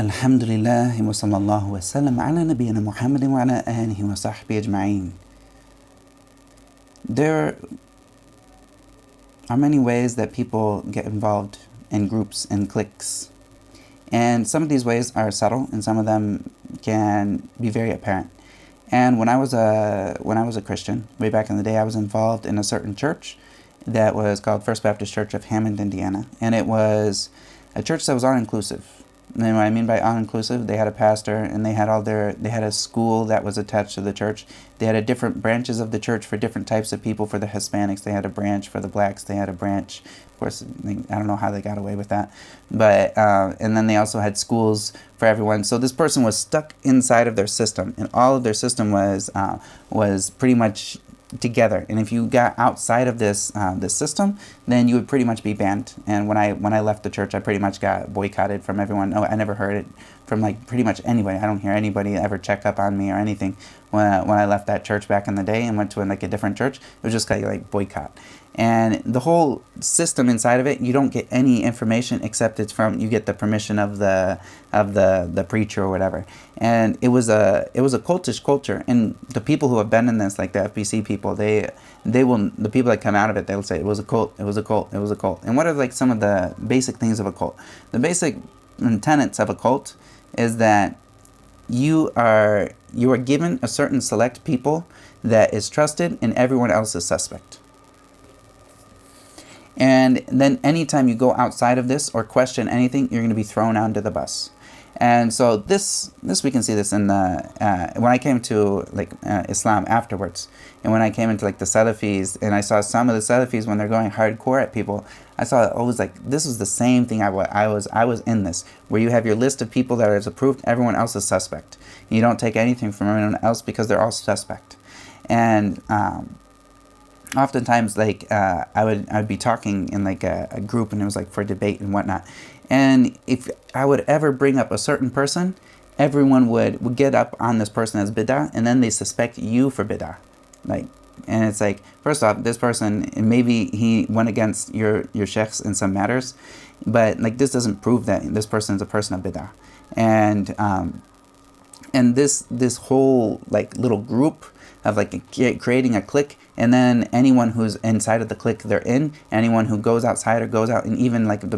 Alhamdulillah wa sallallahu wa sallam ala nabiyyina Muhammadin wa ala alihi wa sahbihi ajma'in. There are many ways that people get involved in groups and cliques. And some of these ways are subtle and some of them can be very apparent. And when I was a Christian, way back in the day, I was involved in a certain church that was called First Baptist Church of Hammond, Indiana. And it was a church that was all-inclusive. And what I mean by all-inclusive, they had a pastor and they had a school that was attached to the church. They had different branches of the church for different types of people. For the Hispanics, they had a branch. For the blacks, they had a branch. Of course, I don't know how they got away with that. But and then they also had schools for everyone. So this person was stuck inside of their system, and all of their system was pretty much together. And if you got outside of this system, then you would pretty much be banned. And when I left the church, I pretty much got boycotted from everyone. No, I never heard it from like pretty much anybody. I don't hear anybody ever check up on me or anything. When I left that church back in the day and went to like a different church, it was just kind of like boycott. And the whole system inside of it, you don't get any information except you get the permission of the preacher or whatever. And it was a cultish culture. And the people who have been in this, like the FBC people, the people that come out of it, they'll say it was a cult, it was a cult, it was a cult. And what are like some of the basic things of a cult? The basic tenets of a cult is that you are given a certain select people that is trusted and everyone else is suspect. And then anytime you go outside of this or question anything, you're going to be thrown onto the bus. And so this we can see this in the when I came to like Islam afterwards, and when I came into like the Salafis, and I saw some of the Salafis when they're going hardcore at people, I saw always like this was the same thing. I was in this, where you have your list of people that is approved, everyone else is suspect. You don't take anything from everyone else because they're all suspect. And oftentimes, like I would be talking in like a group, and it was like for debate and whatnot. And if I would ever bring up a certain person, everyone would get up on this person as bid'ah, and then they suspect you for bid'ah. Like, and it's like, first off, this person, maybe he went against your sheikhs in some matters, but like this doesn't prove that this person is a person of bid'ah. And this whole like little group of like creating a clique, and then anyone who's inside of the clique, they're in. Anyone who goes outside or goes out in even like the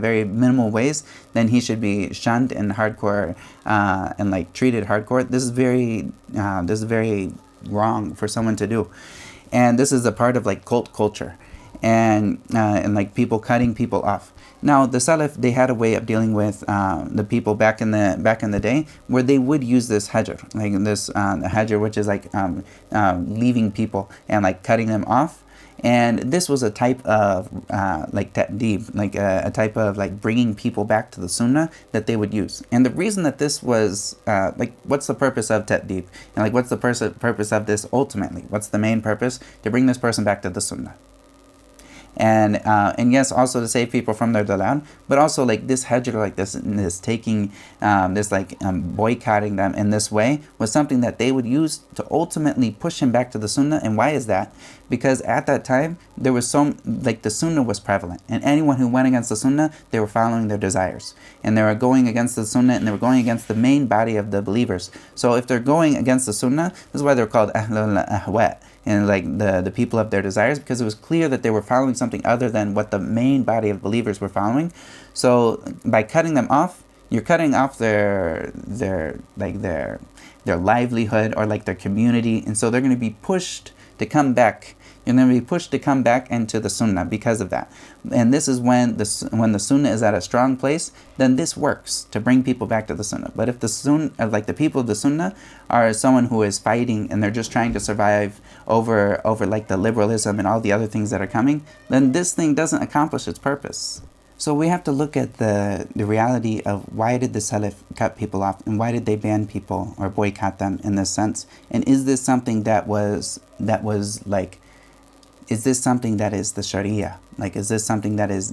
very minimal ways, then he should be shunned and hardcore and like treated hardcore. This is very wrong for someone to do, and this is a part of like cult culture, and like people cutting people off. Now the Salaf, they had a way of dealing with the people back in the day, where they would use this hajr, like this hajr, which is like leaving people and like cutting them off. And this was a type of like ta'deeb, like a type of like bringing people back to the sunnah that they would use. And the reason that this was like, what's the purpose of ta'deeb, and like what's the purpose of this ultimately? What's the main purpose? To bring this person back to the sunnah. And yes, also to save people from their dalal, but also like this hajr, like this taking, this like boycotting them in this way was something that they would use to ultimately push him back to the sunnah. And why is that? Because at that time there was the sunnah was prevalent, and anyone who went against the sunnah, they were following their desires, and they were going against the sunnah, and they were going against the main body of the believers. So if they're going against the sunnah, this is why they're called ahlul ahwa, and like the people of their desires, because it was clear that they were following something other than what the main body of believers were following. So by cutting them off, you're cutting off their livelihood or like their community, and so they're going to be pushed to come back. You're going to be pushed to come back into the sunnah because of that. And this is when the sunnah is at a strong place, then this works to bring people back to the sunnah. But if the sunnah, like the people of the sunnah, are someone who is fighting and they're just trying to survive over like the liberalism and all the other things that are coming, then this thing doesn't accomplish its purpose. So we have to look at the reality of why did the Salaf cut people off, and why did they ban people or boycott them in this sense? And is this something that was like, is this something that is the Sharia? Like, is this something that is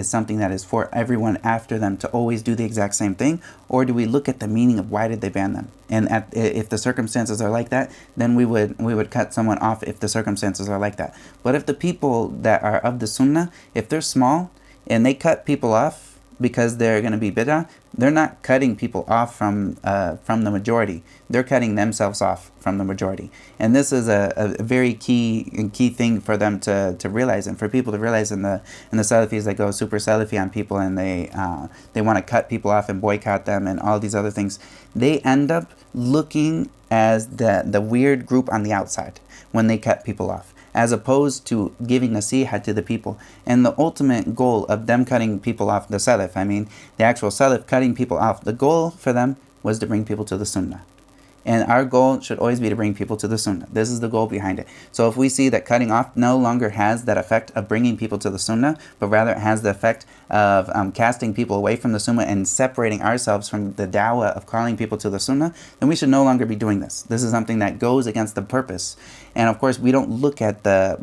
something that is for everyone after them to always do the exact same thing? Or do we look at the meaning of why did they ban them? And if the circumstances are like that, then we would cut someone off if the circumstances are like that. But if the people that are of the Sunnah, if they're small and they cut people off, because they're going to be bid'ah, they're not cutting people off from the majority. They're cutting themselves off from the majority. And this is a very key thing for them to realize, and for people to realize in the Salafis that go super Salafi on people, and they want to cut people off and boycott them and all these other things. They end up looking as the weird group on the outside when they cut people off, as opposed to giving nasiha to the people. And the ultimate goal of them cutting people off, the Salaf, I mean, the actual Salaf cutting people off, the goal for them was to bring people to the Sunnah. And our goal should always be to bring people to the Sunnah. This is the goal behind it. So if we see that cutting off no longer has that effect of bringing people to the Sunnah, but rather it has the effect of casting people away from the Sunnah and separating ourselves from the da'wah of calling people to the Sunnah, then we should no longer be doing this. This is something that goes against the purpose. And of course, we don't look at the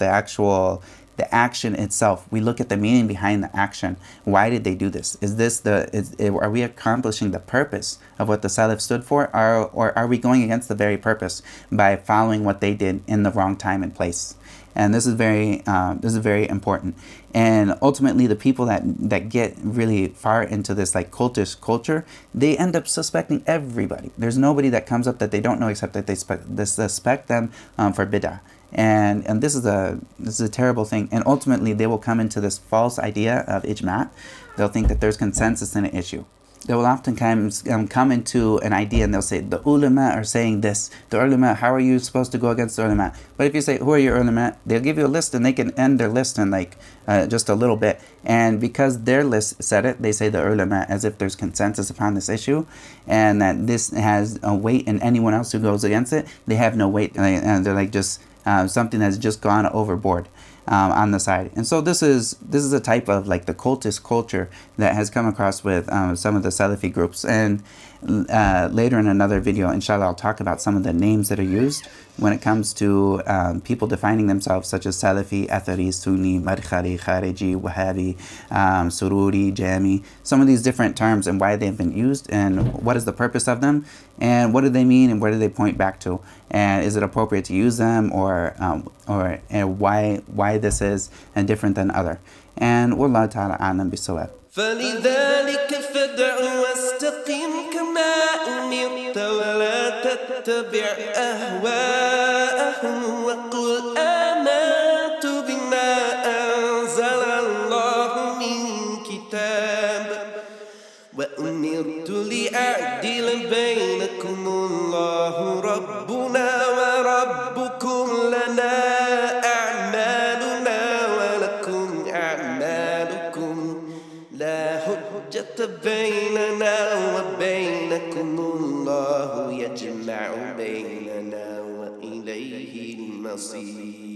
actual action itself. We look at the meaning behind the action. Why did they do this? Are we accomplishing the purpose of what the Salaf stood for, or are we going against the very purpose by following what they did in the wrong time and place? And this is very important. And ultimately, the people that get really far into this like cultish culture, they end up suspecting everybody. There's nobody that comes up that they don't know, except that they suspect them for bid'ah. And this is a terrible thing. And ultimately, they will come into this false idea of ijma'. They'll think that there's consensus in an issue. They will oftentimes come into an idea and they'll say, the ulama are saying this. The ulama, how are you supposed to go against the ulama? But if you say, who are your ulama? They'll give you a list, and they can end their list in like just a little bit. And because their list said it, they say the ulama as if there's consensus upon this issue, and that this has a weight, and anyone else who goes against it, they have no weight. And they're like just something that's just gone overboard on the side. And so this is a type of like the cultist culture that has come across with some of the Salafi groups. And later in another video, inshallah, I'll talk about some of the names that are used when it comes to people defining themselves, such as Salafi, Athari, Sunni, Madkhali, Khariji, Wahhabi, Sururi, Jami, some of these different terms and why they've been used and what is the purpose of them and what do they mean and where do they point back to, and is it appropriate to use them, or why this is different than other. And Wallahu ta'ala a'lam bis-sawab. فلذلك فادع واستقم كما أمرت ولا تتبع أهواءهم وقل آمنت بما أنزل الله من كتاب وأمرت لأعدل بينكم الله ربنا وربكم لنا أعمالنا ولكم أعمالكم لا حجة بيننا وبينكم الله يجمع بيننا وإليه المصير.